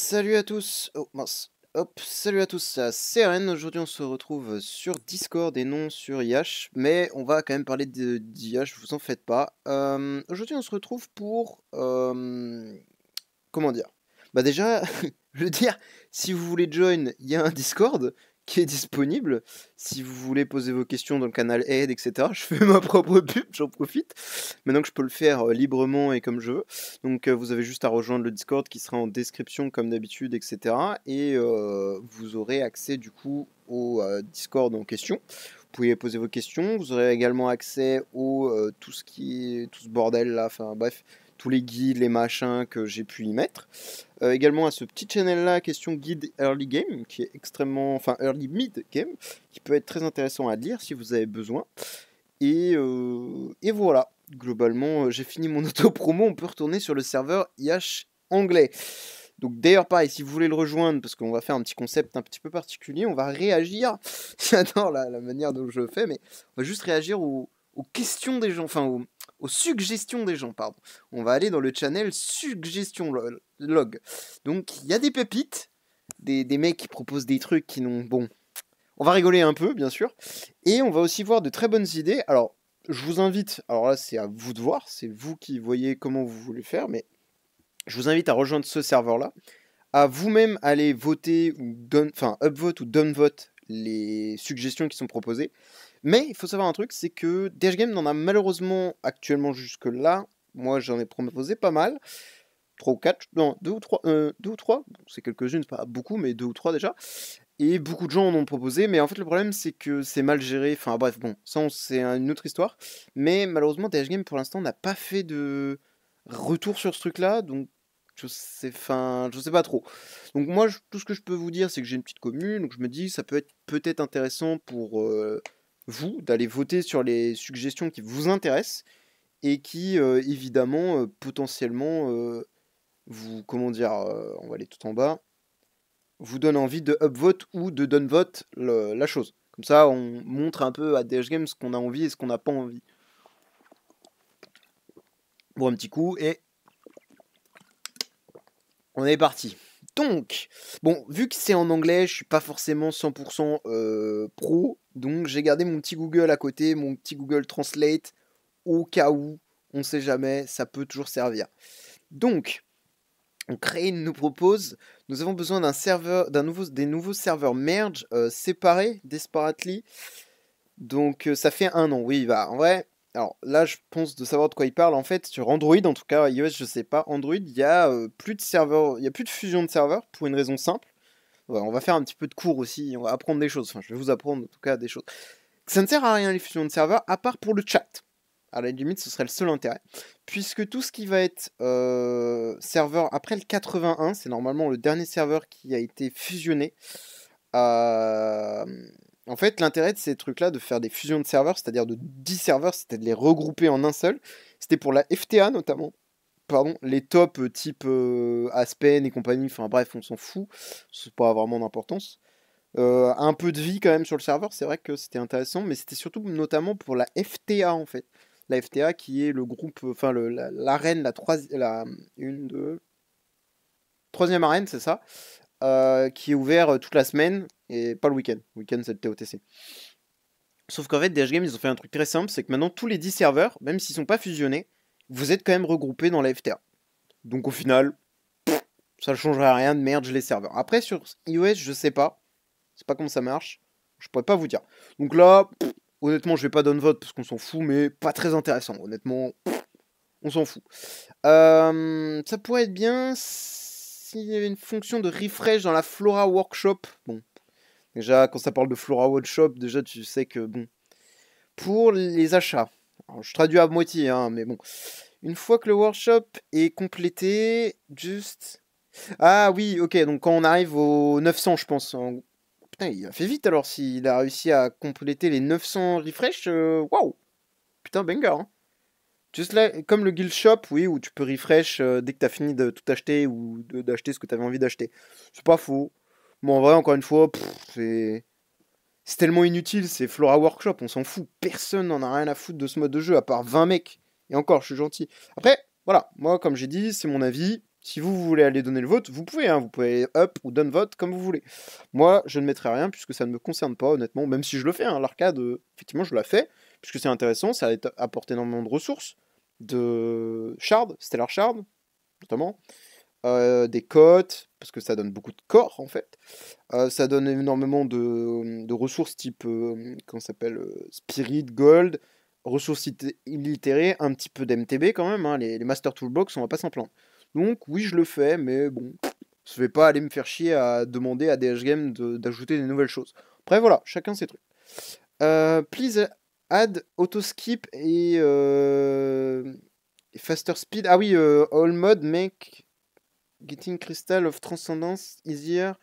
Salut à tous. Oh mince. Hop, salut à tous, c'est Ren. Aujourd'hui on se retrouve sur Discord et non sur IH, mais on va quand même parler d'IH, vous en faites pas. Aujourd'hui on se retrouve pour... comment dire? Bah déjà, je veux dire, si vous voulez join, il y a un Discord qui est disponible. Si vous voulez poser vos questions dans le canal Aide, etc. Je fais ma propre pub, j'en profite. Maintenant que je peux le faire librement et comme je veux. Donc vous avez juste à rejoindre le Discord qui sera en description comme d'habitude, etc. Et vous aurez accès du coup au Discord en question. Vous pouvez poser vos questions. Vous aurez également accès au tout ce bordel là. Enfin bref, tous les guides, les machins que j'ai pu y mettre. Également à ce petit channel là, question guide early game, qui est extrêmement, enfin early mid game, qui peut être très intéressant à lire si vous avez besoin. Et voilà, globalement j'ai fini mon auto-promo, on peut retourner sur le serveur IH anglais. Donc d'ailleurs pareil, si vous voulez le rejoindre, parce qu'on va faire un petit concept un petit peu particulier, on va réagir, j'adore la manière dont je le fais, mais on va juste réagir aux questions des gens, enfin aux suggestions des gens, pardon. On va aller dans le channel suggestion log. Donc il y a des pépites, des mecs qui proposent des trucs qui n'ont... Bon, on va rigoler un peu, bien sûr. Et on va aussi voir de très bonnes idées. Alors, je vous invite, alors là c'est à vous de voir, c'est vous qui voyez comment vous voulez faire, mais je vous invite à rejoindre ce serveur-là, à vous-même aller voter, ou upvote ou downvote les suggestions qui sont proposées. Mais il faut savoir un truc, c'est que Dash Game n'en a malheureusement actuellement jusque-là. Moi j'en ai proposé pas mal. 3 ou 4, non, 2 ou 3, bon, c'est quelques-unes, c'est pas beaucoup, mais 2 ou 3 déjà. Et beaucoup de gens en ont proposé, mais en fait le problème c'est que c'est mal géré, enfin bref, bon, ça c'est une autre histoire. Mais malheureusement DH Game pour l'instant n'a pas fait de retour sur ce truc-là, donc je sais pas trop. Donc moi tout ce que je peux vous dire c'est que j'ai une petite commune, donc je me dis ça peut être peut-être intéressant pour vous d'aller voter sur les suggestions qui vous intéressent et qui évidemment potentiellement vous, comment dire, on va aller tout en bas, vous donne envie de upvote ou de downvote la chose. Comme ça, on montre un peu à DH Game ce qu'on a envie et ce qu'on n'a pas envie. Bon, un petit coup et on est parti. Donc, bon, vu que c'est en anglais, je suis pas forcément 100% pro, donc j'ai gardé mon petit Google à côté, mon petit Google Translate, au cas où, on sait jamais, ça peut toujours servir. Donc, Crane nous propose, nous avons besoin d'un serveur, des nouveaux serveurs merge séparés, disparately. Donc ça fait 1 an, oui, bah en vrai, alors là je pense de savoir de quoi il parle. En fait, sur Android, en tout cas, iOS je sais pas, Android, il y a plus de serveurs, il y a plus de fusion de serveurs pour une raison simple. Ouais, on va faire un petit peu de cours aussi, on va apprendre des choses, enfin je vais vous apprendre en tout cas des choses. Ça ne sert à rien les fusions de serveurs, à part pour le chat. À la limite, ce serait le seul intérêt. Puisque tout ce qui va être serveur après le 81, c'est normalement le dernier serveur qui a été fusionné. En fait, l'intérêt de ces trucs-là, de faire des fusions de serveurs, c'est-à-dire de 10 serveurs, c'était de les regrouper en un seul. C'était pour la FTA notamment. Pardon, les tops type Aspen et compagnie, enfin bref, on s'en fout. C'est pas vraiment d'importance. Un peu de vie quand même sur le serveur, c'est vrai que c'était intéressant, mais c'était surtout notamment pour la FTA en fait. La FTA qui est le groupe, enfin l'arène, troisième arène, c'est ça, qui est ouvert toute la semaine et pas le week-end. Le week-end c'est le TOTC. Sauf qu'en fait, DH Game, ils ont fait un truc très simple, c'est que maintenant tous les 10 serveurs, même s'ils sont pas fusionnés, vous êtes quand même regroupés dans la FTA. Donc au final, ça ne changerait rien de merge les serveurs. Après sur iOS, je sais pas. C'est pas comment ça marche. Je pourrais pas vous dire. Donc là, honnêtement, je vais pas downvote parce qu'on s'en fout, mais pas très intéressant. Honnêtement, on s'en fout. Ça pourrait être bien s'il y avait une fonction de refresh dans la Flora Workshop. Bon, déjà, quand ça parle de Flora Workshop, déjà, tu sais que, bon, pour les achats, alors, je traduis à moitié, hein, mais bon, une fois que le workshop est complété, juste... Ah oui, ok, donc quand on arrive au 900, je pense, putain, il a fait vite alors s'il a réussi à compléter les 900 refresh. Waouh! Putain, banger, hein. Juste là, comme le guild shop, oui, où tu peux refresh dès que t'as fini de tout acheter ou d'acheter ce que t'avais envie d'acheter. C'est pas faux. Bon, en vrai, encore une fois, c'est tellement inutile, c'est Flora Workshop, on s'en fout. Personne n'en a rien à foutre de ce mode de jeu, à part 20 mecs. Et encore, je suis gentil. Après, voilà, moi, comme j'ai dit, c'est mon avis. Si vous voulez aller donner le vote, vous pouvez, hein, vous pouvez up ou down vote comme vous voulez. Moi, je ne mettrai rien puisque ça ne me concerne pas, honnêtement, même si je le fais, hein, l'arcade, effectivement, je la fais, puisque c'est intéressant, ça apporte énormément de ressources, de shard, stellar shard, notamment, des cotes, parce que ça donne beaucoup de corps, en fait. Ça donne énormément de ressources type, comment ça s'appelle, Spirit, Gold, ressources illitérées, un petit peu d'MTB quand même, hein, les Master Toolbox, on va pas s'en plaindre. Donc oui, je le fais, mais bon, je vais pas aller me faire chier à demander à DH Game d'ajouter des nouvelles choses. Après voilà, chacun ses trucs. Please add auto skip et faster speed. Ah oui, all mode make getting crystal of transcendence easier.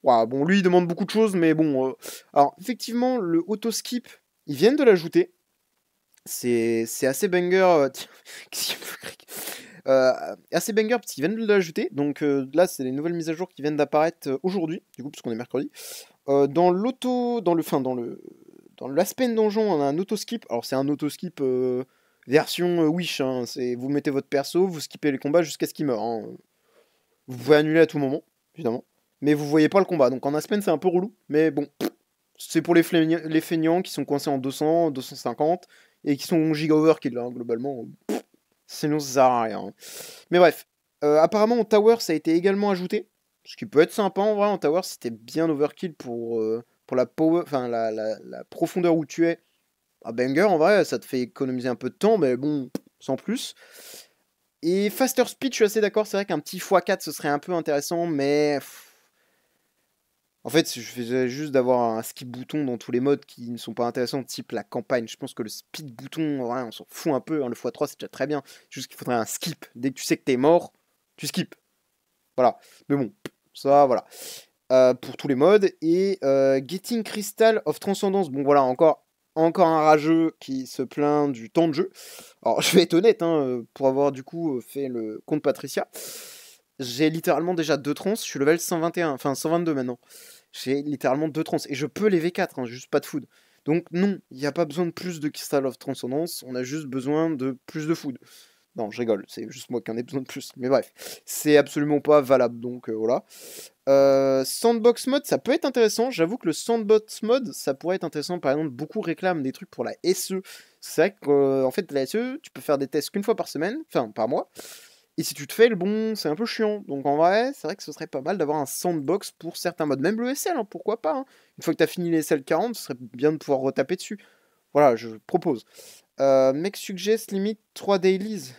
Ouah, bon, lui il demande beaucoup de choses, mais bon. Alors effectivement, le auto skip, ils viennent de l'ajouter. C'est assez banger. Qu'est-ce qu'il faut assez banger parce qu'ils viennent de l'ajouter. Donc là, c'est les nouvelles mises à jour qui viennent d'apparaître aujourd'hui, du coup, puisqu'on est mercredi. Dans l'aspect donjon, on a un auto-skip. Alors, c'est un auto-skip version Wish. Hein. Vous mettez votre perso, vous skippez les combats jusqu'à ce qu'il meure. Hein. Vous pouvez annuler à tout moment, évidemment. Mais vous voyez pas le combat. Donc en Aspen, c'est un peu relou. Mais bon, c'est pour les feignants qui sont coincés en 200, 250 et qui sont giga overkill, hein, globalement. Sinon, ça sert à rien. Hein. Mais bref, apparemment en Tower, ça a été également ajouté. Ce qui peut être sympa en vrai. En Tower, c'était bien overkill pour la power, enfin la profondeur où tu es. À banger, en vrai, ça te fait économiser un peu de temps, mais bon, sans plus. Et faster speed, je suis assez d'accord. C'est vrai qu'un petit x4, ce serait un peu intéressant, mais en fait, je faisais juste d'avoir un skip bouton dans tous les modes qui ne sont pas intéressants, type la campagne. Je pense que le speed bouton, ouais, on s'en fout un peu. Hein, le x3, c'est déjà très bien. Juste qu'il faudrait un skip. Dès que tu sais que t'es mort, tu skips. Voilà. Mais bon, ça, voilà. Pour tous les modes. Et Getting Crystal of Transcendence. Bon, voilà, encore un rageux qui se plaint du temps de jeu. Alors, je vais être honnête, hein, pour avoir du coup fait le compte Patricia. J'ai littéralement déjà 2 trans. Je suis level 121, enfin 122 maintenant. J'ai littéralement 2 trans. Et je peux les V4, hein, juste pas de food. Donc non, il n'y a pas besoin de plus de Crystal of Transcendence. On a juste besoin de plus de food. Non, je rigole, c'est juste moi qui en ai besoin de plus. Mais bref, c'est absolument pas valable, donc voilà. Sandbox mode, ça peut être intéressant. J'avoue que le sandbox mode, ça pourrait être intéressant. Par exemple, beaucoup réclament des trucs pour la SE. C'est vrai qu'en fait, la SE, tu peux faire des tests qu'une fois par semaine, enfin par mois. Et si tu te fais le bon, c'est un peu chiant. Donc en vrai, c'est vrai que ce serait pas mal d'avoir un sandbox pour certains modes. Même le SL, hein, pourquoi pas. Hein. Une fois que tu as fini les SL 40, ce serait bien de pouvoir retaper dessus. Voilà, je propose. Mec suggest limite 3 dailies.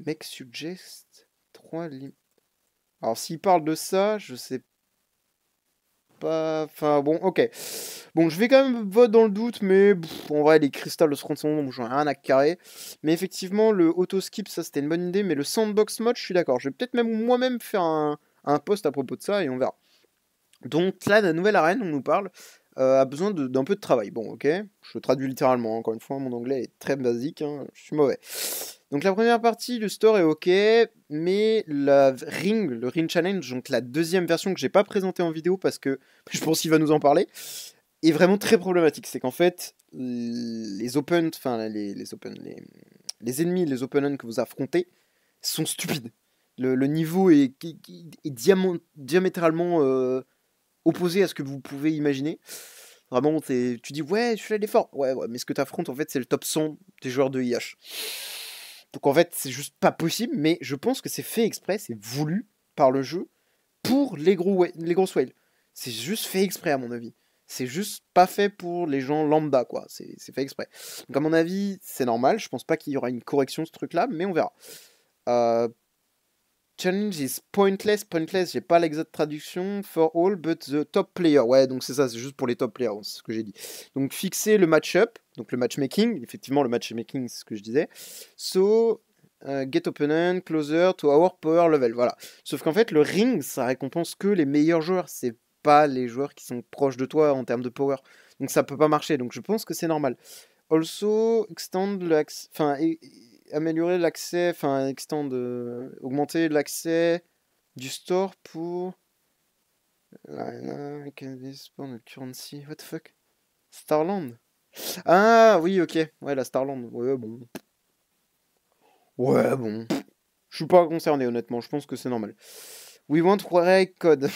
Mec suggest 3 limit. Alors s'il parle de ça, je sais pas. Enfin bon, ok. Bon, je vais quand même vote dans le doute, mais en vrai, les cristals de ce donc j'en ai rien à carrer. Mais effectivement, le auto-skip, ça c'était une bonne idée. Mais le sandbox mode, je suis d'accord. Je vais peut-être même moi-même faire un post à propos de ça et on verra. Donc là, la nouvelle arène, on nous parle, a besoin d'un peu de travail. Bon, ok. Je traduis littéralement. Hein. Encore une fois, mon anglais est très basique. Hein. Je suis mauvais. Donc la première partie du store est ok, mais le Ring Challenge, donc la deuxième version que j'ai pas présentée en vidéo parce que je pense qu'il va nous en parler, est vraiment très problématique. C'est qu'en fait, les open, enfin les ennemis, les opponents que vous affrontez sont stupides. Le niveau est diamétralement opposé à ce que vous pouvez imaginer. Vraiment, tu dis ouais, je fais l'effort. Ouais, mais ce que tu affrontes, en fait, c'est le top 100 des joueurs de IH. Donc en fait, c'est juste pas possible, mais je pense que c'est fait exprès, c'est voulu par le jeu pour les grosses whales. C'est juste fait exprès, à mon avis. C'est juste pas fait pour les gens lambda, quoi. C'est fait exprès. Donc à mon avis, c'est normal. Je pense pas qu'il y aura une correction ce truc-là, mais on verra. Challenge is pointless. Pointless, j'ai pas l'exacte traduction. For all but the top player. Ouais, donc c'est ça, c'est juste pour les top players, c'est ce que j'ai dit. Donc fixer le match-up, donc le matchmaking. Effectivement, le matchmaking, c'est ce que je disais. So, get opponent closer to our power level. Voilà. Sauf qu'en fait, le ring, ça récompense que les meilleurs joueurs. C'est pas les joueurs qui sont proches de toi en termes de power. Donc ça peut pas marcher. Donc je pense que c'est normal. Also, extend l'accès. Enfin, améliorer l'accès, enfin augmenter l'accès du store pour currency, what the fuck, Starland. Ah oui, ok, ouais, la Starland, ouais bon, Je suis pas concerné, honnêtement. Je pense que c'est normal. We want Warek code.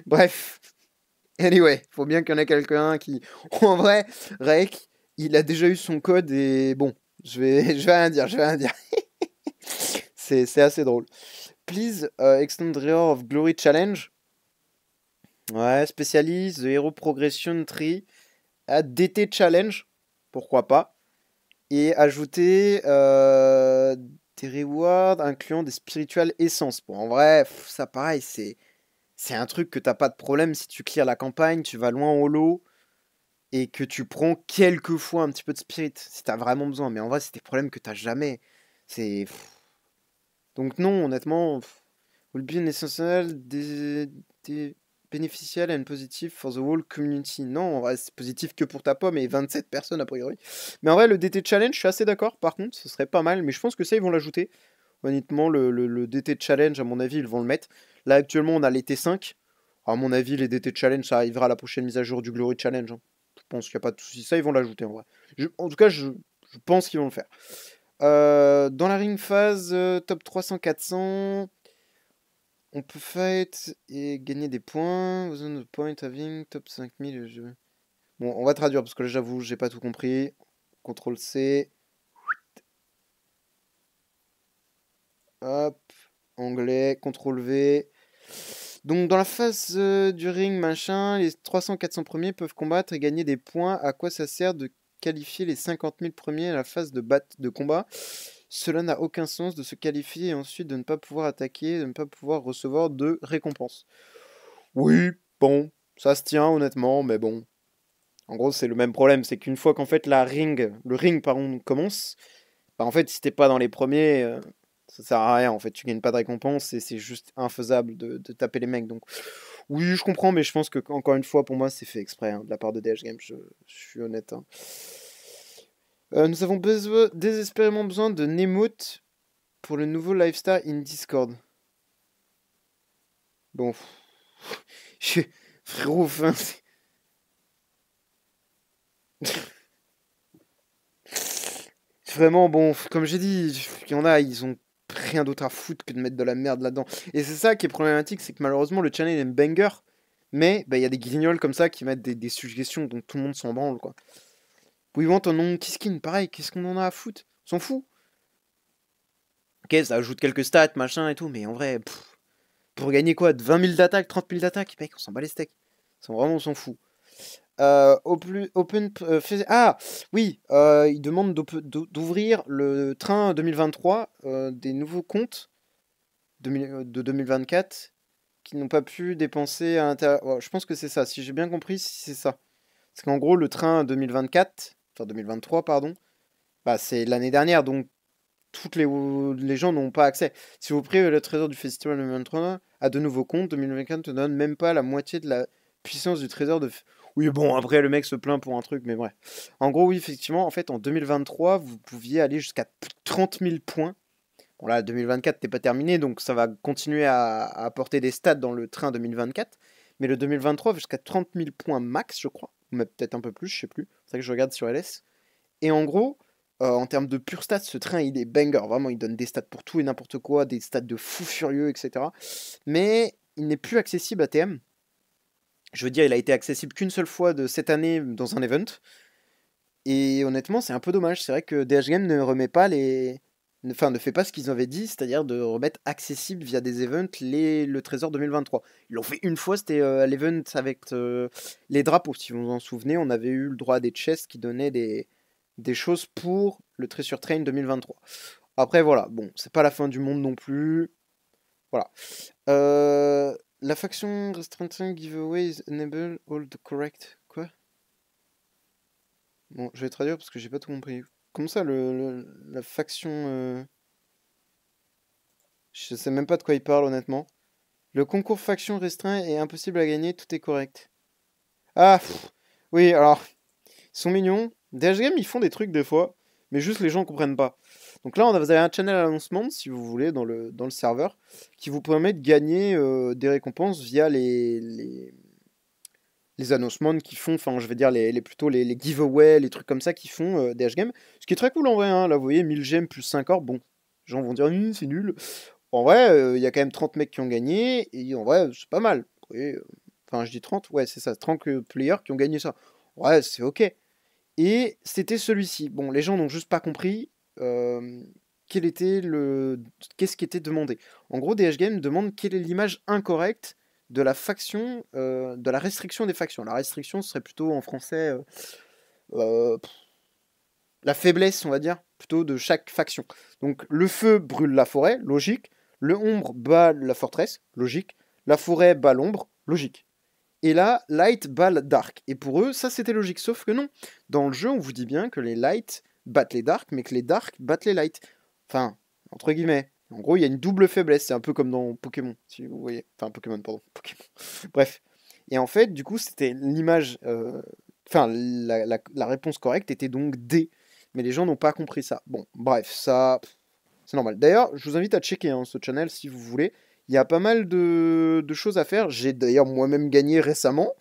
Bref. Anyway, faut bien qu'il y en ait quelqu'un qui... En vrai, Rek, il a déjà eu son code et bon, je vais rien dire, je vais rien dire. C'est assez drôle. Please extend Rear of Glory Challenge. Ouais, spécialise The Hero Progression Tree à DT Challenge. Pourquoi pas. Et ajouter des rewards incluant des spiritual essences. Bon, en vrai, ça pareil, c'est un truc que t'as pas de problème si tu clears la campagne, tu vas loin en holo et que tu prends quelques fois un petit peu de spirit si t'as vraiment besoin. Mais en vrai, c'est des problèmes que t'as jamais. C'est. Donc, non, honnêtement, will be an essential des beneficial and positive for the whole community. Non, en vrai, c'est positif que pour ta pomme et 27 personnes a priori. Mais en vrai, le DT Challenge, je suis assez d'accord. Par contre, ce serait pas mal. Mais je pense que ça, ils vont l'ajouter. Honnêtement, le DT Challenge, à mon avis, ils vont le mettre. Là, actuellement, on a les T5. À mon avis, les DT Challenge, ça arrivera à la prochaine mise à jour du Glory Challenge. Hein. Je pense qu'il n'y a pas de souci. Ça, ils vont l'ajouter en vrai. En tout cas, je pense qu'ils vont le faire. Dans la ring phase, top 300-400, on peut fight et gagner des points. Within the point having top 5000. Bon, on va traduire parce que là, j'avoue, j'ai pas tout compris. CTRL C. Hop. Anglais. CTRL V. Donc dans la phase du ring, machin, les 300-400 premiers peuvent combattre et gagner des points. À quoi ça sert de qualifier les 50 000 premiers à la phase de combat? Cela n'a aucun sens de se qualifier et ensuite de ne pas pouvoir attaquer, de ne pas pouvoir recevoir de récompense. Oui, bon, ça se tient honnêtement, mais bon. En gros, c'est le même problème, c'est qu'une fois qu'en fait le ring pardon, commence, bah en fait si t'es pas dans les premiers, ça sert à rien en fait, tu gagnes pas de récompense et c'est juste infaisable de taper les mecs. Donc oui, je comprends, mais je pense que encore une fois, pour moi, c'est fait exprès hein, de la part de DH Games, je suis honnête. Hein. Nous avons désespérément besoin de Nemote pour le nouveau Lifestyle in Discord. Bon, frérot, enfin, vraiment, bon, comme j'ai dit, il y en a, ils ont rien d'autre à foutre que de mettre de la merde là-dedans. Et c'est ça qui est problématique, c'est que malheureusement, le channel est un banger, mais bah, y a des guignols comme ça qui mettent des suggestions dont tout le monde s'en branle, quoi. We want un nom Kiskin, pareil, qu'est-ce qu'on en a à foutre? On s'en fout. Ok, ça ajoute quelques stats, machin et tout, mais en vrai, pour gagner quoi? De 20 000 d'attaque, 30 000 d'attaque? Mec, on s'en bat les steaks. Vraiment, on s'en fout. Ah oui, il demande d'ouvrir le train 2023 des nouveaux comptes de 2024 qui n'ont pas pu dépenser à l'intérieur. Ouais, je pense que c'est ça, si j'ai bien compris, c'est ça. Parce qu'en gros, le train 2024, enfin 2023, pardon, bah, c'est l'année dernière, donc toutes les gens n'ont pas accès. Si vous prenez le trésor du festival 2023 à de nouveaux comptes, 2024 ne donne même pas la moitié de la puissance du trésor de... Oui, bon, après, le mec se plaint pour un truc, mais bref. En gros, oui, effectivement, en fait, en 2023, vous pouviez aller jusqu'à 30 000 points. Bon, là, 2024 n'est pas terminé, donc ça va continuer à apporter des stats dans le train 2024. Mais le 2023, jusqu'à 30 000 points max, je crois. Ou même peut-être un peu plus, je sais plus. C'est ça que je regarde sur LS. Et en gros, en termes de pure stats, ce train, il est banger. Vraiment, il donne des stats pour tout et n'importe quoi, des stats de fou furieux, etc. Mais il n'est plus accessible à TM. Je veux dire, il a été accessible qu'une seule fois de cette année dans un event. Et honnêtement, c'est un peu dommage. C'est vrai que DH Game ne remet pas les... Enfin, ne fait pas ce qu'ils avaient dit, c'est-à-dire de remettre accessible via des events le trésor 2023. Ils l'ont fait une fois, c'était à l'event avec les drapeaux. Si vous vous en souvenez, on avait eu le droit à des chests qui donnaient des choses pour le Treasure Train 2023. Après, voilà, bon, c'est pas la fin du monde non plus. Voilà. La faction Restricting Giveaway is enable all the correct. Quoi? Bon, je vais traduire parce que j'ai pas tout compris. Comment ça, la faction. Je sais même pas de quoi il parle, honnêtement. Le concours faction restreint est impossible à gagner, tout est correct. Ah, oui, alors. Ils sont mignons. DH Game, ils font des trucs des fois, mais juste les gens comprennent pas. Donc là, vous avez un channel announcement, si vous voulez, dans le serveur, qui vous permet de gagner des récompenses via les announcements qu'ils font, enfin je vais dire plutôt les giveaways, les trucs comme ça qu'ils font DH Game. Ce qui est très cool en vrai, hein. Là vous voyez 1000 gemmes plus 5 or, bon, les gens vont dire c'est nul. En vrai, il y a quand même 30 mecs qui ont gagné, et en vrai c'est pas mal. Enfin je dis 30, ouais c'est ça, 30 players qui ont gagné ça. Ouais c'est ok. Et c'était celui-ci. Bon, les gens n'ont juste pas compris quel était qu'est-ce qui était demandé. En gros, DH Game demande quelle est l'image incorrecte de la faction, de la restriction des factions. La restriction serait plutôt en français la faiblesse, on va dire, plutôt de chaque faction. Donc le feu brûle la forêt, logique. Le ombre bat la forteresse, logique. La forêt bat l'ombre, logique. Et là, light bat dark. Et pour eux, ça c'était logique. Sauf que non. Dans le jeu, on vous dit bien que les light battent les dark, mais que les dark battent les light. Enfin, entre guillemets. En gros, il y a une double faiblesse. C'est un peu comme dans Pokémon, si vous voyez. Enfin, Pokémon, pardon. Pokémon. Bref. Et en fait, du coup, c'était l'image. Enfin, la réponse correcte était donc D. Mais les gens n'ont pas compris ça. Bon, bref, ça. C'est normal. D'ailleurs, je vous invite à checker ce channel si vous voulez. Il y a pas mal de choses à faire. J'ai d'ailleurs moi-même gagné récemment.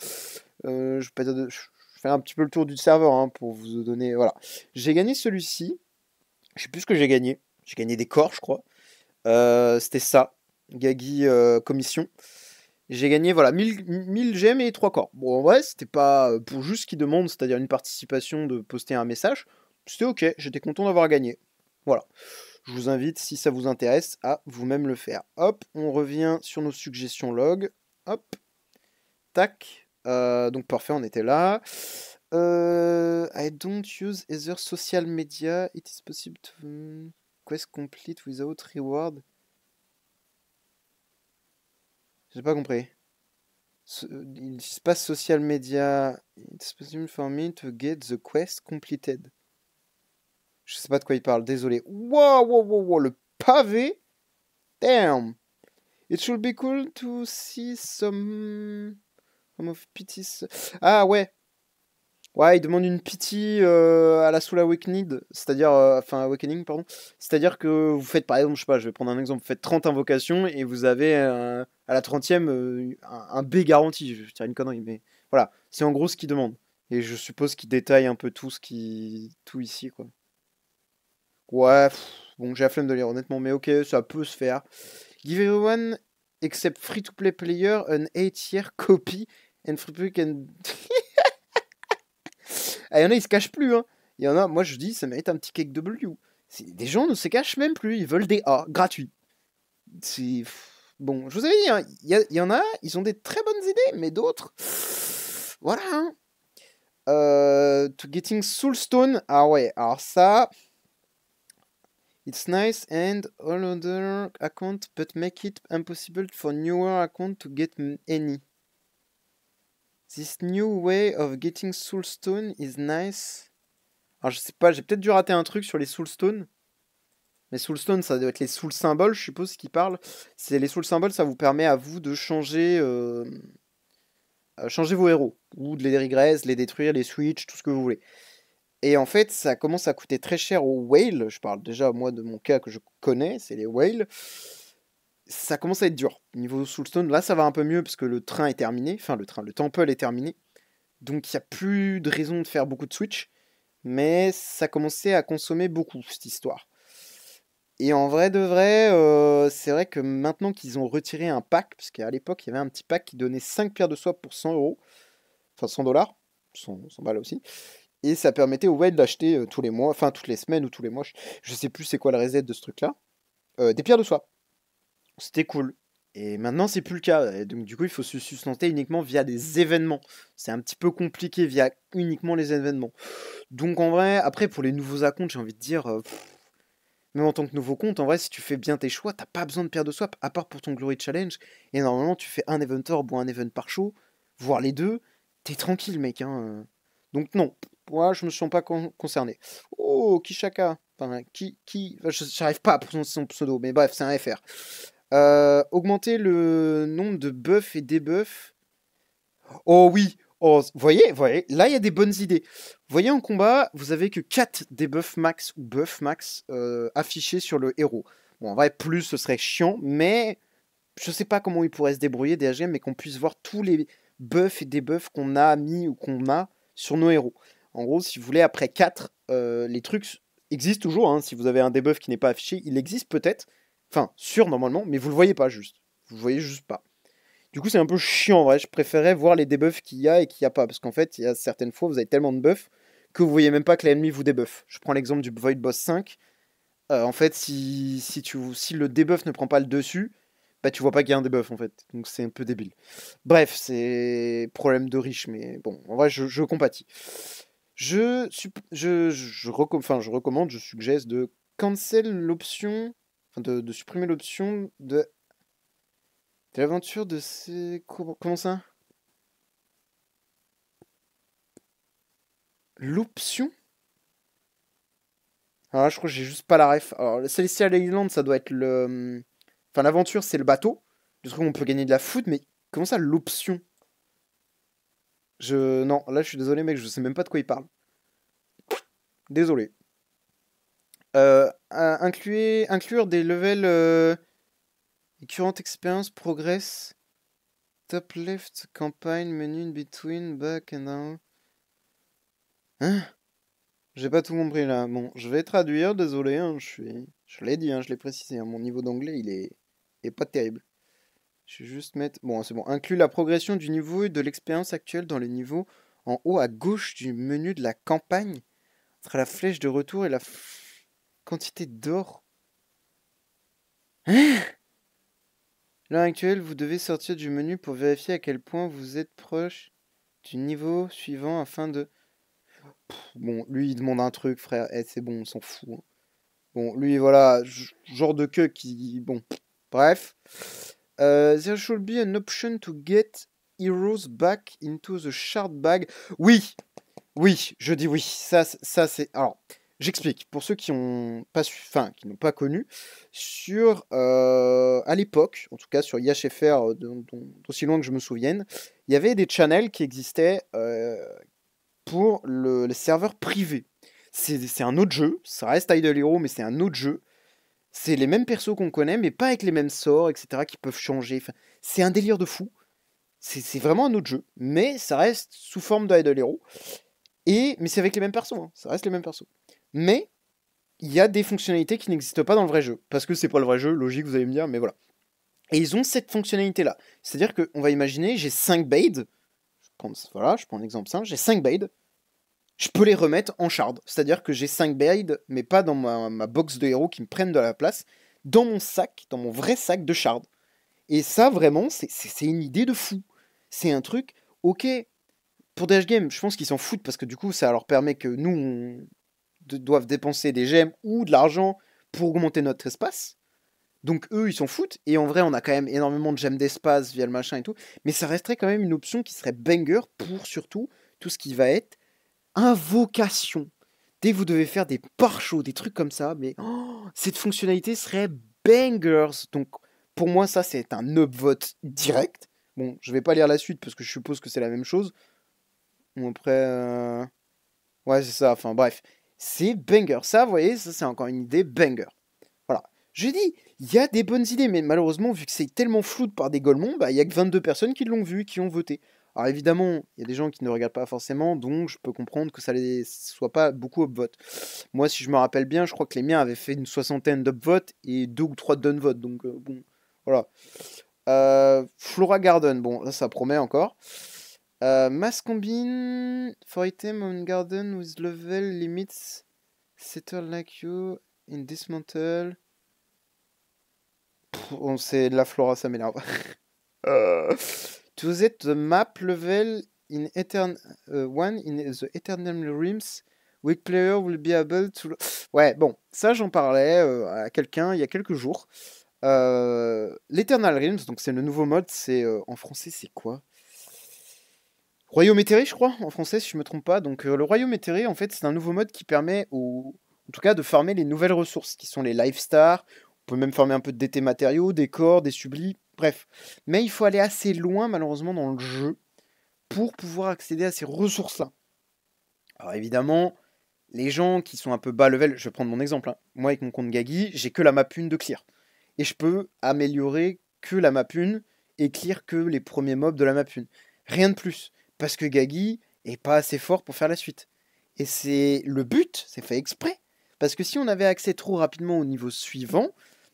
Je fais un petit peu le tour du serveur hein, pour vous donner. Voilà. J'ai gagné celui-ci. Je sais plus ce que j'ai gagné. J'ai gagné des corps, je crois. C'était ça. Gaggy commission. J'ai gagné voilà 1000 gemmes et 3 corps. Bon, en vrai, c'était pas pour juste ce qu'ils demandent, c'est-à-dire une participation de poster un message. C'était ok. J'étais content d'avoir gagné. Voilà. Je vous invite, si ça vous intéresse, à vous-même le faire. Hop, on revient sur nos suggestions log. Hop, tac. Donc parfait, on était là. I don't use other social media. It is possible to quest complete without reward. J'ai pas compris. Il n'utilise pas social media. It's possible for me to get the quest completed. Je sais pas de quoi il parle, désolé. Wow, wow, wow, wow, le pavé. Damn. It should be cool to see some of pities. Ah ouais. Ouais, il demande une pity à la Soul Awakening, c'est-à-dire, enfin Awakening, pardon. C'est-à-dire que vous faites, par exemple, je sais pas, je vais prendre un exemple, vous faites 30 invocations et vous avez à la 30e un B garanti. Je dirais une connerie, mais voilà, c'est en gros ce qu'il demande. Et je suppose qu'il détaille un peu tout ici, quoi. Ouais, bon, j'ai la flemme de lire honnêtement, mais ok, ça peut se faire. Give everyone except free-to-play player an 8-year copy and free-to-play can... Ah, il y en a, ils se cachent plus, hein. Il y en a, moi je dis, ça mérite un petit cake W. Des gens ne se cachent même plus, ils veulent des A, gratuits. C'est... Bon, je vous avais dit, hein, il y en a, ils ont des très bonnes idées, mais d'autres... Voilà, hein. To getting Soulstone, ah ouais, alors ça... It's nice and all other account, but make it impossible for newer account to get any. This new way of getting Soulstone is nice. Alors je sais pas, j'ai peut-être dû rater un truc sur les Soulstone. Les Soulstone, ça doit être les Soul Symboles, je suppose, qui parlent. C'est les Soul Symboles, ça vous permet à vous de changer, changer vos héros. Ou de les régresse, les détruire, les switch, tout ce que vous voulez. Et en fait, ça commence à coûter très cher aux whales. Je parle déjà, moi, de mon cas que je connais, c'est les whales. Ça commence à être dur. Niveau Soulstone, là, ça va un peu mieux parce que le train est terminé. Enfin, le temple est terminé. Donc, il n'y a plus de raison de faire beaucoup de switch. Mais ça commençait à consommer beaucoup, cette histoire. Et en vrai de vrai, c'est vrai que maintenant qu'ils ont retiré un pack, parce qu'à l'époque, il y avait un petit pack qui donnait 5 pierres de swap pour 100 euros. Enfin, 100 dollars. 100 balles aussi. Et ça permettait aux whales d'acheter tous les mois, enfin toutes les semaines ou tous les mois, je sais plus c'est quoi la reset de ce truc-là, des pierres de soie. C'était cool. Et maintenant, c'est plus le cas. Et donc, du coup, il faut se sustenter uniquement via des événements. C'est un petit peu compliqué via uniquement les événements. Donc, en vrai, après, pour les nouveaux comptes, j'ai envie de dire, même en tant que nouveau compte, en vrai, si tu fais bien tes choix, t'as pas besoin de pierres de swap, à part pour ton Glory Challenge. Et normalement, tu fais un event orb ou un event par show, voire les deux, t'es tranquille, mec. Hein. Donc, non. Moi, je me sens pas concerné. Oh, Kishaka. Enfin, j'arrive pas à prononcer son pseudo, mais bref, c'est un FR. Augmenter le nombre de buffs et debuffs. Oh oui. Oh, vous voyez, là, il y a des bonnes idées. Vous voyez, en combat, vous avez que 4 debuffs max ou buffs max affichés sur le héros. Bon, en vrai, plus, ce serait chiant, mais je sais pas comment il pourrait se débrouiller, DHM, mais qu'on puisse voir tous les buffs et debuffs qu'on a mis ou qu'on a sur nos héros. En gros, si vous voulez, après 4, les trucs existent toujours. Hein. Si vous avez un debuff qui n'est pas affiché, il existe peut-être. Enfin, sûr normalement, mais vous le voyez pas juste. Vous le voyez juste pas. Du coup, c'est un peu chiant en vrai. Je préférais voir les debuffs qu'il y a et qu'il n'y a pas. Parce qu'en fait, il y a certaines fois, vous avez tellement de buffs que vous voyez même pas que l'ennemi vous débuffe. Je prends l'exemple du Void Boss 5. En fait, si le debuff ne prend pas le dessus, bah tu vois pas qu'il y a un debuff en fait. Donc c'est un peu débile. Bref, c'est problème de riche, mais bon, en vrai, je compatis. Je recommande, je suggère de cancel l'option, enfin de supprimer l'option de l'aventure de ces... Comment ça? L'option? Alors là, je crois que j'ai juste pas la ref. Alors, le Celestial Island, ça doit être le... Enfin, l'aventure, c'est le bateau. Le truc où on peut gagner de la foot, mais comment ça, l'option? Non, là, je suis désolé, mec, je sais même pas de quoi il parle. Désolé. Inclure des levels... Current experience, progress, top left, campagne, menu in between, back and down. Hein? J'ai pas tout compris là. Bon, je vais traduire, désolé, hein, je l'ai dit, hein, je l'ai précisé, hein, mon niveau d'anglais est pas terrible. Je vais juste mettre. Bon, c'est bon. Inclut la progression du niveau et de l'expérience actuelle dans le niveau en haut à gauche du menu de la campagne, entre la flèche de retour et la quantité d'or. Hein? À l'heure actuelle, vous devez sortir du menu pour vérifier à quel point vous êtes proche du niveau suivant afin de. Bon, lui, il demande un truc, frère. Eh, c'est bon, on s'en fout. Hein. Bon, lui, voilà, genre de queue qui. Bon, bref. There should be an option to get heroes back into the shard bag. Oui, oui, je dis oui. Ça c'est. Alors, j'explique. Pour ceux qui ont pas enfin, qui n'ont pas connu, sur à l'époque, en tout cas sur IHFR, d'aussi loin que je me souvienne, il y avait des channels qui existaient pour les serveurs privés. C'est un autre jeu. Ça reste Idle Hero, mais c'est un autre jeu. C'est les mêmes persos qu'on connaît, mais pas avec les mêmes sorts, etc., qui peuvent changer. Enfin, c'est un délire de fou. C'est vraiment un autre jeu, mais ça reste sous forme de Idle Hero. Mais c'est avec les mêmes persos, hein. Ça reste les mêmes persos. Mais il y a des fonctionnalités qui n'existent pas dans le vrai jeu. Parce que c'est pas le vrai jeu, logique, vous allez me dire, mais voilà. Et ils ont cette fonctionnalité-là. C'est-à-dire qu'on va imaginer, j'ai 5 Bade. Voilà, je prends un exemple simple. J'ai 5 Bade. Je peux les remettre en shard. C'est-à-dire que j'ai 5 Bade, mais pas dans ma box de héros qui me prennent de la place, dans mon sac, dans mon vrai sac de shard. Et ça, vraiment, c'est une idée de fou. C'est un truc, ok, pour Dash Game, je pense qu'ils s'en foutent parce que du coup, ça leur permet que nous, doivent dépenser des gemmes ou de l'argent pour augmenter notre espace. Donc eux, ils s'en foutent. Et en vrai, on a quand même énormément de gemmes d'espace via le machin et tout. Mais ça resterait quand même une option qui serait banger pour surtout tout ce qui va être invocation. Dès que vous devez faire des pare-chauds, des trucs comme ça, mais cette fonctionnalité serait bangers. Donc pour moi, ça c'est un upvote direct. Bon, je vais pas lire la suite parce que je suppose que c'est la même chose. Bon, après, ouais, c'est ça. Enfin bref, c'est banger. Ça, vous voyez, ça c'est encore une idée banger. Voilà. Je dis, il y a des bonnes idées, mais malheureusement, vu que c'est tellement flou par des golemons, bah, il y a que 22 personnes qui l'ont vu, qui ont voté. Alors évidemment, il y a des gens qui ne regardent pas forcément, donc je peux comprendre que ça ne soit pas beaucoup upvote. Moi, si je me rappelle bien, je crois que les miens avaient fait une soixantaine d'upvotes et 2 ou 3 downvotes, donc bon, voilà. Flora Garden, bon, là ça promet encore. Mass Combine for item on garden with level limits settle like you in dismantle. C'est de la Flora, ça m'énerve. To set the map level in one in the Eternal Realms, which player will be able to. Ouais, bon, ça j'en parlais à quelqu'un il y a quelques jours. L'Eternal Realms, donc c'est le nouveau mode, c'est en français c'est quoi? Royaume éthéré, je crois, en français, si je me trompe pas. Donc, le Royaume éthéré, en fait, c'est un nouveau mode qui permet, en tout cas, de farmer les nouvelles ressources, qui sont les Life Stars. On peut même farmer un peu de DT matériaux, des corps, des sublis, bref. Mais il faut aller assez loin, malheureusement, dans le jeu, pour pouvoir accéder à ces ressources-là. Alors, évidemment, les gens qui sont un peu bas level, je vais prendre mon exemple, hein. Moi, avec mon compte Gagi, j'ai que la map 1 de clear. Et je peux améliorer que la map 1 et clear que les premiers mobs de la map 1. Rien de plus. Parce que Gagi est pas assez fort pour faire la suite. Et c'est le but, c'est fait exprès. Parce que si on avait accès trop rapidement au niveau suivant,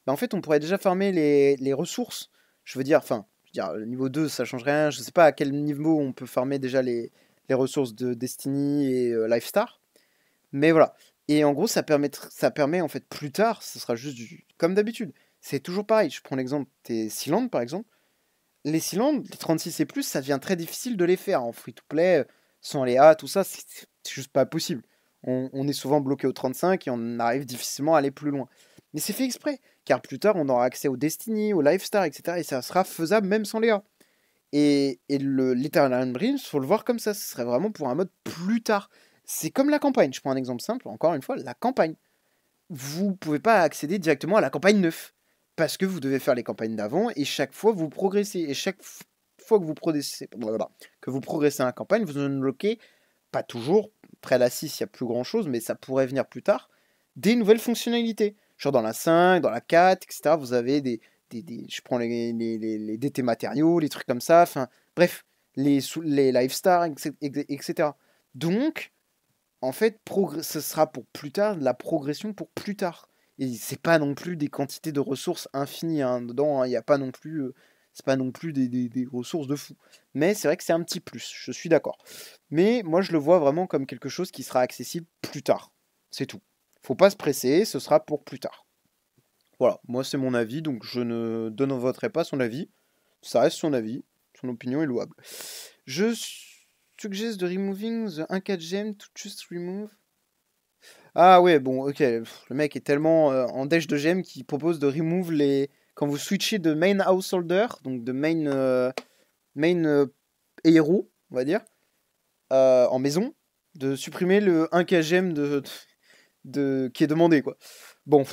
bah en fait on pourrait déjà farmer les ressources. Je veux dire, enfin, le niveau 2 ça change rien. Je sais pas à quel niveau on peut farmer déjà les ressources de Destiny et Lifestar. Mais voilà. Et en gros, ça permet en fait plus tard, ce sera juste comme d'habitude. C'est toujours pareil. Je prends l'exemple des Sealand par exemple. Les Sealand, les 36 et plus, ça devient très difficile de les faire en free-to-play, sans les A, tout ça, c'est juste pas possible. On est souvent bloqué au 35 et on arrive difficilement à aller plus loin. Mais c'est fait exprès, car plus tard on aura accès au Destiny, au Lifestar, etc. Et ça sera faisable même sans les A. Et l'Eternal Dreams, faut le voir comme ça, ce serait vraiment pour un mode plus tard. C'est comme la campagne, je prends un exemple simple, encore une fois, la campagne. Vous pouvez pas accéder directement à la campagne 9, parce que vous devez faire les campagnes d'avant, et chaque fois vous progressez. Et chaque fois que vous progressez, à la campagne, vous unlockez, pas toujours, après la 6 il n'y a plus grand chose, mais ça pourrait venir plus tard, des nouvelles fonctionnalités. Genre dans la 5, dans la 4, etc. Vous avez je prends les DT matériaux, les trucs comme ça, enfin, bref, les Lifestars, etc. Donc, en fait, ce sera pour plus tard, de la progression pour plus tard. Et c'est pas non plus des quantités de ressources infinies hein, dedans, il n'y a pas non plus, c'est pas non plus des ressources de fou. Mais c'est vrai que c'est un petit plus, je suis d'accord. Mais moi, je le vois vraiment comme quelque chose qui sera accessible plus tard. C'est tout. Faut pas se presser, ce sera pour plus tard. Voilà, moi c'est mon avis, donc je ne voterai pas son avis. Ça reste son avis, son opinion est louable. Je suggest de removing the 1-4 gem to just remove. Ah ouais, bon, ok, le mec est tellement en dash de gem qu'il propose de remove les... Quand vous switchez de main householder, donc de main héros, on va dire, en maison, de supprimer le 1K gem qui est demandé, quoi. Bon,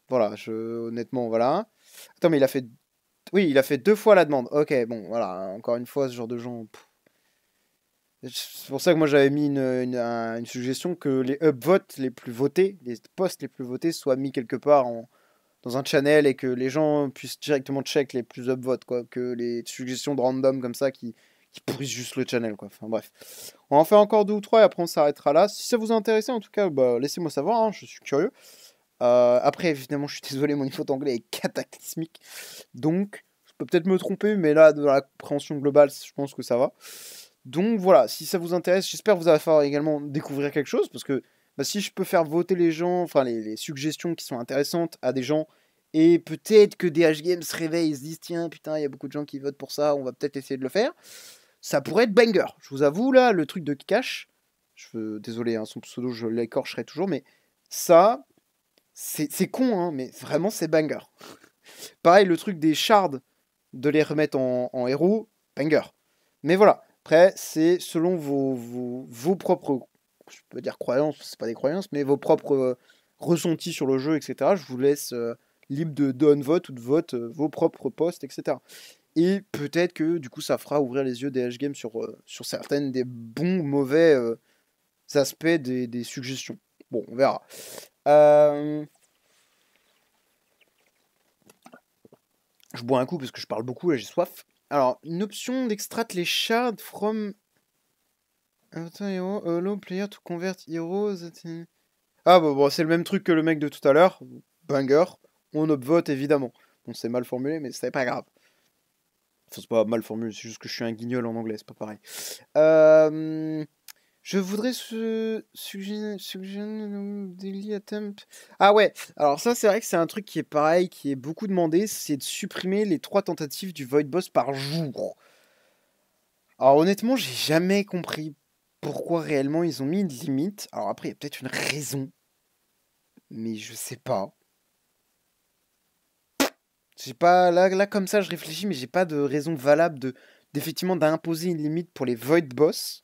voilà, honnêtement, voilà. Attends, mais il a fait... Oui, il a fait 2 fois la demande. Ok, bon, voilà, encore une fois, ce genre de gens... C'est pour ça que moi j'avais mis une suggestion que les upvotes les plus votés, les posts les plus votés soient mis quelque part dans un channel et que les gens puissent directement check les plus upvotes, quoi, que les suggestions de random comme ça qui pourrissent juste le channel, quoi. Enfin bref. On en fait encore 2 ou 3 et après on s'arrêtera là. Si ça vous a intéressé en tout cas, bah, laissez-moi savoir, hein, je suis curieux. Après évidemment je suis désolé, mon niveau d'anglais est cataclysmique. Donc je peux peut-être me tromper, mais là de la compréhension globale je pense que ça va. Donc voilà, si ça vous intéresse, j'espère que vous allez faire également découvrir quelque chose, parce que bah, si je peux faire voter les gens, enfin les suggestions qui sont intéressantes à des gens, et peut-être que DH Games se réveille et se disent tiens putain il y a beaucoup de gens qui votent pour ça, on va peut-être essayer de le faire, ça pourrait être banger. Je vous avoue là, le truc de Cash, désolé, hein, son pseudo je l'écorcherai toujours, mais ça, c'est con, hein, mais vraiment c'est banger. Pareil, le truc des shards, de les remettre en héros, banger. Mais voilà, après, c'est selon vos propres, je peux dire croyances, c'est pas des croyances, mais vos propres ressentis sur le jeu, etc. Je vous laisse libre de on-vote ou de vote vos propres posts, etc. Et peut-être que du coup, ça fera ouvrir les yeux des H-Games sur certaines des bons ou mauvais aspects des suggestions. Bon, on verra. Je bois un coup parce que je parle beaucoup, là j'ai soif. Alors, une option d'extract les shards from hero, allow player to convert heroes. Ah bah bon, c'est le même truc que le mec de tout à l'heure. Banger. On upvote évidemment. Bon, c'est mal formulé, mais c'est pas grave. Enfin, c'est pas mal formulé, c'est juste que je suis un guignol en anglais, c'est pas pareil. Je voudrais suggérer daily attempt. Ah ouais, alors ça c'est vrai que c'est un truc qui est pareil, qui est beaucoup demandé, c'est de supprimer les 3 tentatives du Void Boss par jour. Alors honnêtement, j'ai jamais compris pourquoi réellement ils ont mis une limite. Alors après, il y a peut-être une raison, mais je sais pas. J'ai pas là comme ça, je réfléchis, mais j'ai pas de raison valable d'effectivement d'imposer une limite pour les Void Boss.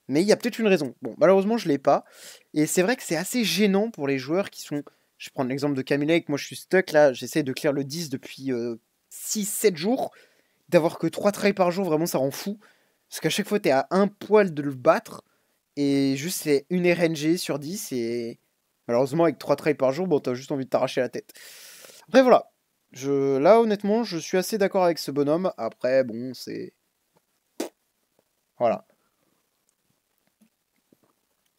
Mais il y a peut-être une raison. Bon, malheureusement, je l'ai pas. Et c'est vrai que c'est assez gênant pour les joueurs qui sont... Je prends l'exemple de Camilek, moi je suis stuck là, j'essaie de clear le 10 depuis 6-7 jours. D'avoir que 3 tries par jour, vraiment ça rend fou. Parce qu'à chaque fois, t'es à un poil de le battre. Et juste, c'est une RNG sur 10. Et malheureusement, avec 3 tries par jour, bon, t'as juste envie de t'arracher la tête. Après, voilà. Là, honnêtement, je suis assez d'accord avec ce bonhomme. Après, bon, c'est... Voilà.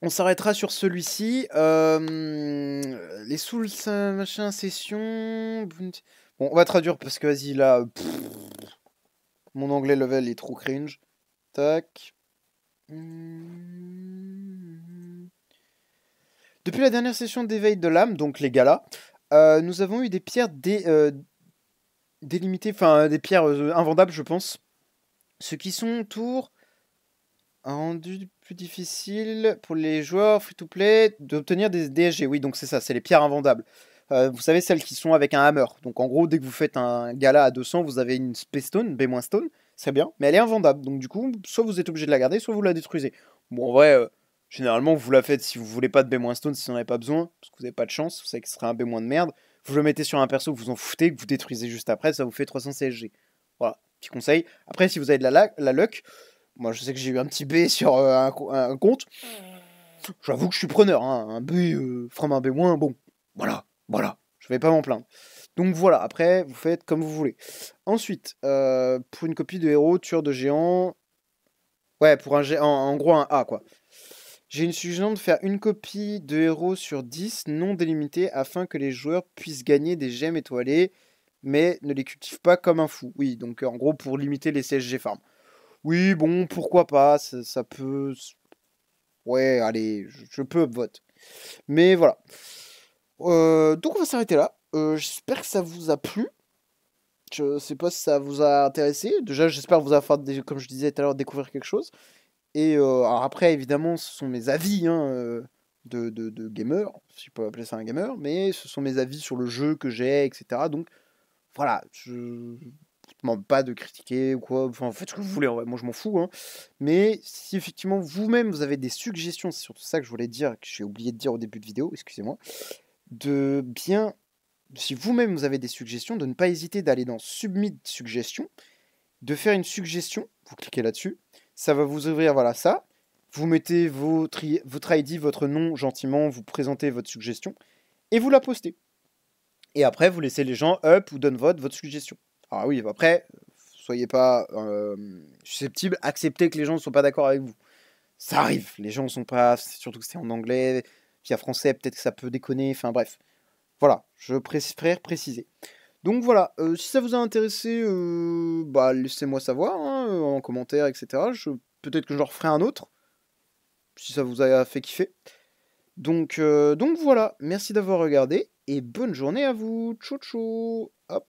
On s'arrêtera sur celui-ci. Les Souls, machin, session. Bon, on va traduire parce que vas-y, là. Mon anglais level est trop cringe. Tac. Depuis la dernière session d'éveil de l'âme, donc les galas, nous avons eu des pierres délimitées, enfin des pierres invendables, je pense. Ce qui sont tours rendu plus difficile pour les joueurs free-to-play d'obtenir des DSG. Oui, donc c'est ça, c'est les pierres invendables. Vous savez, celles qui sont avec un hammer. Donc en gros, dès que vous faites un gala à 200, vous avez une P-Stone, B-Stone, c'est bien, mais elle est invendable. Donc du coup, soit vous êtes obligé de la garder, soit vous la détruisez. Bon, en vrai, généralement, vous la faites si vous voulez pas de B-Stone, si vous n'en avez pas besoin, parce que vous n'avez pas de chance, vous savez que ce serait un B- de merde. Vous le mettez sur un perso que vous en foutez, que vous détruisez juste après, ça vous fait 300 CSG. Voilà, petit conseil. Après, si vous avez de la luck, moi je sais que j'ai eu un petit B sur un compte, j'avoue que je suis preneur, hein. Un B, from un B-, bon, voilà, je vais pas m'en plaindre. Donc voilà, après, vous faites comme vous voulez. Ensuite, pour une copie de héros, tueur de géant, ouais, pour un géant, en gros un A, quoi. J'ai une suggestion de faire une copie de héros sur 10 non délimitée afin que les joueurs puissent gagner des gemmes étoilées, mais ne les cultivent pas comme un fou. Oui, donc en gros pour limiter les CSG farm. Oui, bon, pourquoi pas, ça peut... Ouais, allez, je peux upvote. Mais voilà. Donc on va s'arrêter là. J'espère que ça vous a plu. Je sais pas si ça vous a intéressé. Déjà, j'espère vous avoir fait, comme je disais tout à l'heure, découvrir quelque chose. Et alors après, évidemment, ce sont mes avis hein, de gamer, si je peux appeler ça un gamer, mais ce sont mes avis sur le jeu que j'ai, etc. Donc voilà, je ne demande pas de critiquer ou quoi. Enfin, faites ce que vous voulez, en vrai. Moi je m'en fous. Hein. Mais si effectivement vous-même vous avez des suggestions, c'est surtout ça que je voulais dire, que j'ai oublié de dire au début de vidéo, excusez-moi, de bien, si vous-même vous avez des suggestions, de ne pas hésiter d'aller dans Submit Suggestions, de faire une suggestion, vous cliquez là-dessus, ça va vous ouvrir, voilà ça, vous mettez votre ID, votre nom gentiment, vous présentez votre suggestion, et vous la postez. Et après, vous laissez les gens up ou downvote votre suggestion. Ah oui, après, soyez pas susceptibles, acceptez que les gens ne sont pas d'accord avec vous. Ça arrive, les gens ne sont pas, surtout que c'est en anglais, puis en français, peut-être que ça peut déconner, enfin bref. Voilà, je préfère préciser. Donc voilà, si ça vous a intéressé, bah laissez-moi savoir hein, en commentaire, etc. Peut-être que je referai un autre, si ça vous a fait kiffer. Donc voilà, merci d'avoir regardé et bonne journée à vous. Ciao ciao. Hop.